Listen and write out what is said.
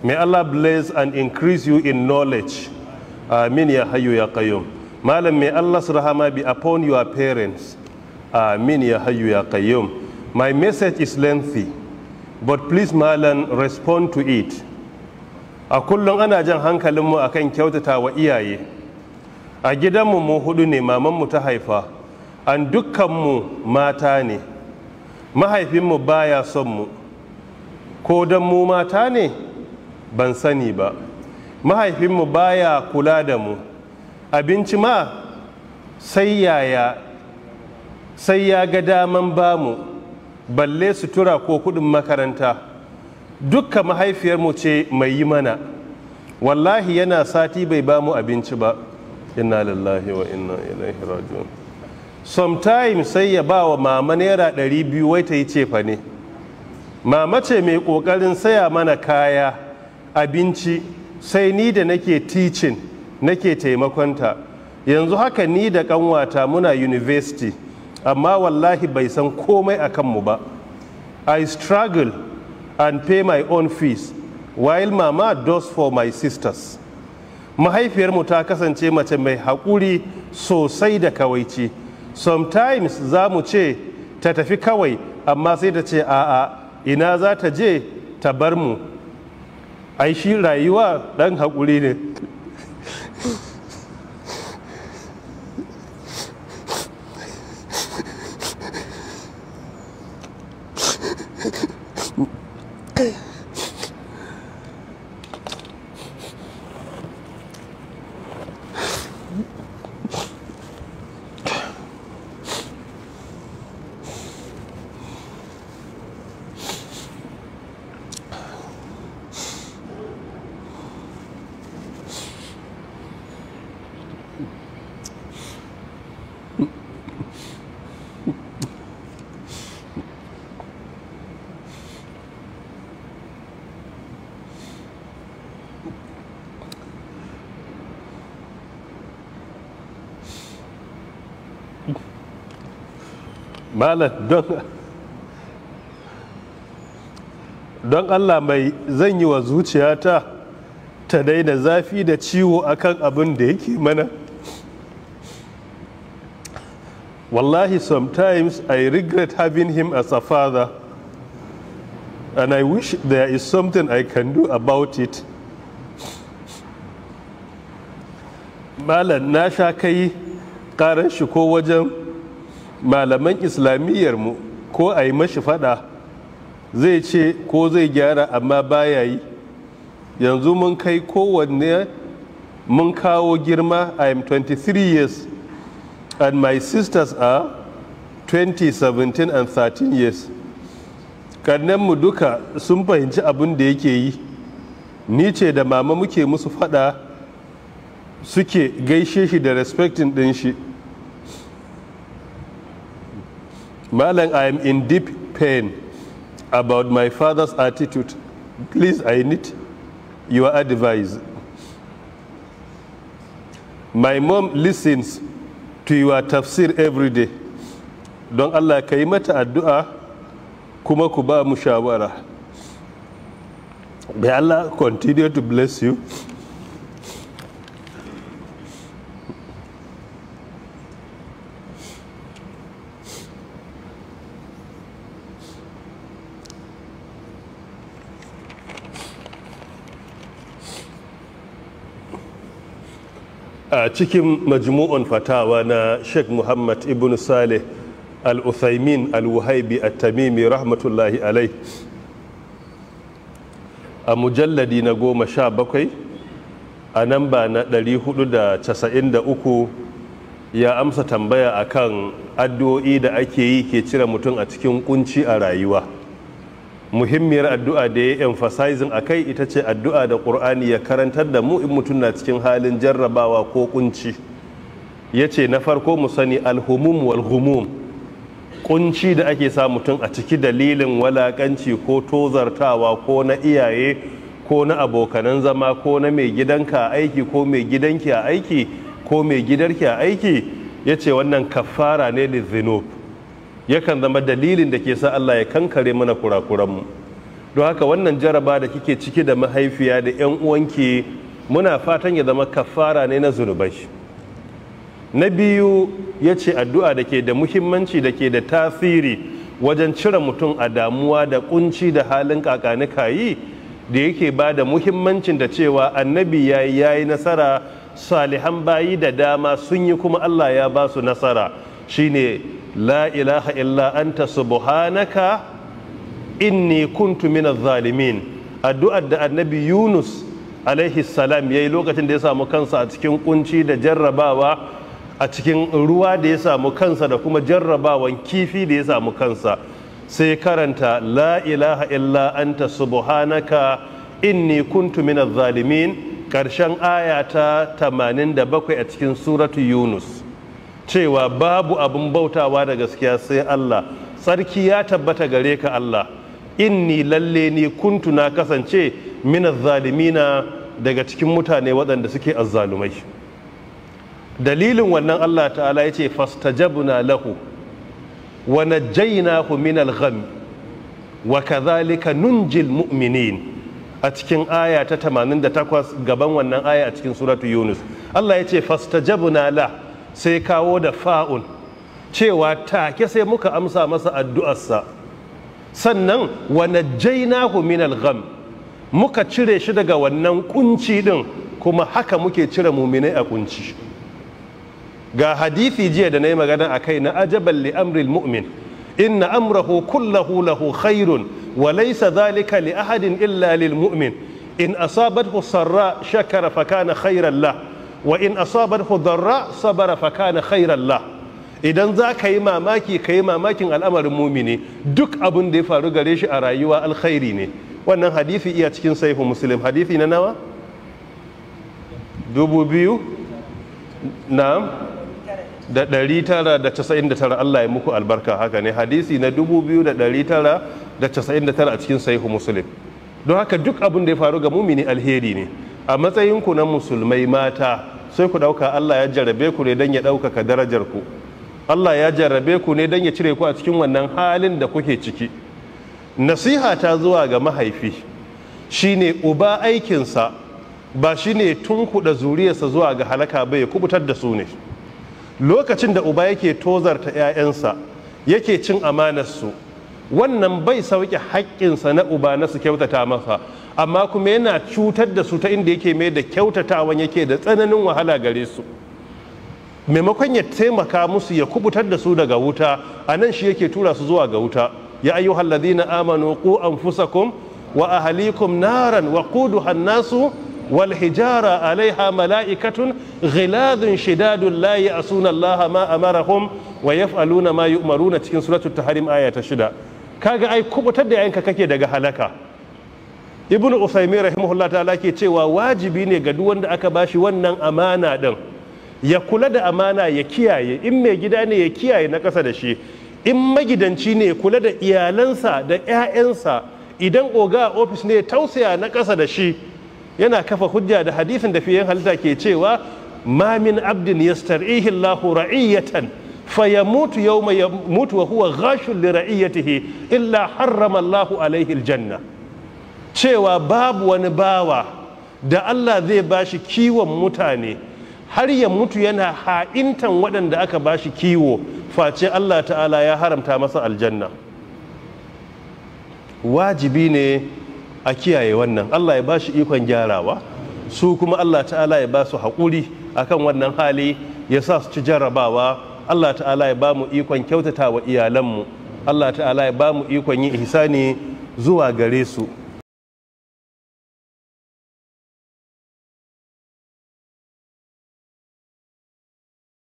May Allah bless and increase you in knowledge. Amin ya hayyu ya qayyum. Malam, may Allah's rahama be upon your parents. Amin ya hayyu ya qayyum. My message is lengthy, but please Malam, respond to it. A kullum ana jan hankalinmu akan kyautata wa iyaye. A gidanmu mu hudu ne, mamanmu ta haifa, an dukkanmu mata ne. Mahaifinmu baya son mu, ko dan mu mata ne ban sani ba. Mahaifinmu baya kula da mu, abinci ma sai ya ga daman bamu, balle sutura ko kudin makaranta. Dukka mahaifiyarmu ce mai yi mana, wallahi yana sati bai bamu abinci ba. Inna lillahi wa inna ilaihi raji'un. Sometimes sai ya ba wa mama naira 200 wai ta yi cefa ne. Mama ce mai kokarin saya mana kaya, abinci, sai ni da nake teaching nake taimakonta. Yanzu haka ni da kanwata muna university, amma wallahi bai san komai a kanmu ba. I struggle and pay my own fees while mama does for my sisters. Mahaifiyarmu ta kasance mace mai haƙuri sosai da kawaici. Sometimes za mu ce ta tafi kawai, amma sai ta ce a'a, ina za ta je ta bar mu. Ai shi rayuwa ɗan haƙuri ne. Malam, don Allah mai zan yi wa zuciyata ta daina zafi da ciwo akan abin da yake mana. Wallahi, sometimes I regret having him as a father, and I wish there is something I can do about it. Malam, na sha kai ƙaran shi ko wajen malaman islamiyyarmu, ko a yi mashi fada, zai ce ko zai gyara amma baya yi. Yanzu mun kai kowanne mun kawo girma. I am 23 years and my sisters are 20, 17 and 13 years. Kannenmu duka sun fahimci abin da yake yi. Ni ce da mama muke musu fada, suke gaishe shi da respecting din shi. Malam, I am in deep pain about my father's attitude. Please, I need your advice. My mom listens to your tafsir every day. Don Allah ka yi mata addu'a kuma ku ba mu shawara. May Allah continue to bless you. A cikin majmu'un fatawa na Sheikh Muhammad ibn Saleh al-Uthaymin al-Wuhaibi at-Tamimi rahmatullahi alai, a mujalladi na 17 a namba na 493, ya amsa tambaya akan addu'o'i da ake yi ke cire mutum a cikin kunci a rayuwa. Muhimmiyar addu'a da ya emphasizing a kai ita ce addu'a da ƙur'ani ya karantar da mu in mutum na cikin halin jarrabawa ko kunci. Ya ce na farko mu sani alhumum wal humum, kunci da ake sa mutum a ciki dalilin walakanci ko tozartawa ko na iyaye ko na abokanan zama ko na mai gidanka a aiki ko mai gidanki a aiki ko mai gidarki a aiki. Ya ce wannan kafara ne lizinub, yakan zama dalilin da ke sa Allah ya kankare mana kurakuranmu. don haka wannan jaraba da kike ciki da mahaifiya da 'yan uwanki muna fatan ya zama kafara ne na zunubai. Na biyu ya ce addu'a da ke da muhimmanci da ke da tasiri wajen cire mutum a damuwa da kunci da halin kakanikayi da yake ba da muhimmancin da cewa annabi ya yi nasara, salihan bayi da dama sun yi kuma Allah ya ba su nasara, shine la ilaha illa anta subhanaka inni kuntu minaz zalimin. Addu'ar da annabi Yunus alaihi salam yayi lokacin da ya samu kansa a cikin kunci da jarrabawa a cikin ruwa da ya samu kansa da kuma jarrabawan kifi da ya samu kansa, sai karanta la ilaha illa anta subhanaka inni kuntu minaz zalimin, ƙarshen aya ta 87 a cikin suratu Yunus, cewa babu abin bautawa da gaskiya sai Allah, sarki ya tabbata gare ka Allah, inni lalle ni kuntu na kasance minaz zalimina daga cikin mutane waɗanda suke azzalumai. Dalilin wannan Allah ta'ala ya ce fastajabna lahu wa najjaynahu minal gham wa kadhalika nunjil mu'minin, a cikin aya ta 88 gaban wannan aya a cikin suratu Yunus. Allah ya ce fastajabna la, sai kawo da fa'un cewa take sai muka amsa masa addu'arsa, sannan wa najjaynahu minal gham, muka cire shi daga wannan kunci din, kuma haka muke cire muminai a kunci. Ga hadithi jiya da na yi magana a kai na ajaban li amril mu'min inna amrahu kullahu lahu khairun wa laysa dhalika li ahadin illa lil mu'min in asabathu sarra shakara fa kana khairan lah wa in asabathu darra sabara fa kana khairan lah. Idan za ka yi mamaki, ka yi mamakin al'amarin mumini, duk abin da ya faru gare shi a rayuwa alkhairi ne. Wannan hadithi iya cikin sahihu Muslim, hadithi na nawa 2000 na'am da 999. Allah ya muku albarka, haka ne, hadisi na 2999 a cikin sahihu Muslim. Don haka duk abin da ya faru ga mumini alheri ne. A matsayinku na musulmai mata, sai ku dauka Allah ya jarrabe ku ne don ya ɗaukaka darajar ku. Allah ya jarrabe ku ne don ya cire ku a cikin wannan halin da kuke ciki. Nasiha ta zuwa ga mahaifi shine uba aikinsa ba shine tunkuɗa zuriyarsa zuwa ga halaka ba, ya kubutar da su ne. Lokacin da uba yake tozarta 'ya'yansa, yake cin amanarsu, wannan bai sauke haƙƙinsa na uba na su kyautata masa, amma kuma yana cutar da su ta inda yake mai da kyautatawan yake da tsananin wahala gare su. Maimakon ya taimaka musu ya kubutar da su daga wuta, a nan shi yake tura su zuwa ga wuta. Ya ayyuhal ladhina amanu qu anfusakum wa ahlikum naran waquduha an-nasu wal hijara alaiha mala'ikatun ghiladun shidadun la ya'suna Allah ma amarahum wa yaf'aluna ma yu'maruna, cikin suratul tahrim aya ta 6. Kaga ai kubutar da yayanka kake daga halaka. Ibnu Usaymin rahimahullah ta'ala ke cewa wajibi ne ga duk wanda aka bashi wannan amana din ya kula da amana, ya kiyaye. In mai gida ne ya kiyaye na ƙasa da shi, in magidanci ne ya kula da iyalansa da 'ya'yansa, idan oga a ofis ne ya tausaya na ƙasa da shi. Yana kafa hujja da hadisin da fiyen halitta ke cewa ma min abdin yastar'ihi Allahu ra'iyatan fayamutu yawma yamutu wa huwa ghashun li ra'iyatihi illa harrama Allahu alaihi aljanna, cewa babu wani bawa da Allah zai bashi kiwon mutane har ya mutu yana ha'intan waɗanda aka bashi kiwo, face Allah ta'ala ya haramta masa aljanna. Wajibi ne a kiyaye wannan. Allah ya ba shi ikon gyarawa, su kuma Allah ta'ala ya ba su haƙuri akan wannan hali, ya sa su ci jarrabawa. Allah ta'ala ya ba mu ikon kyautata wa iyalanmu, Allah ta'ala ya ba mu ikon yin ihsani zuwa gare su.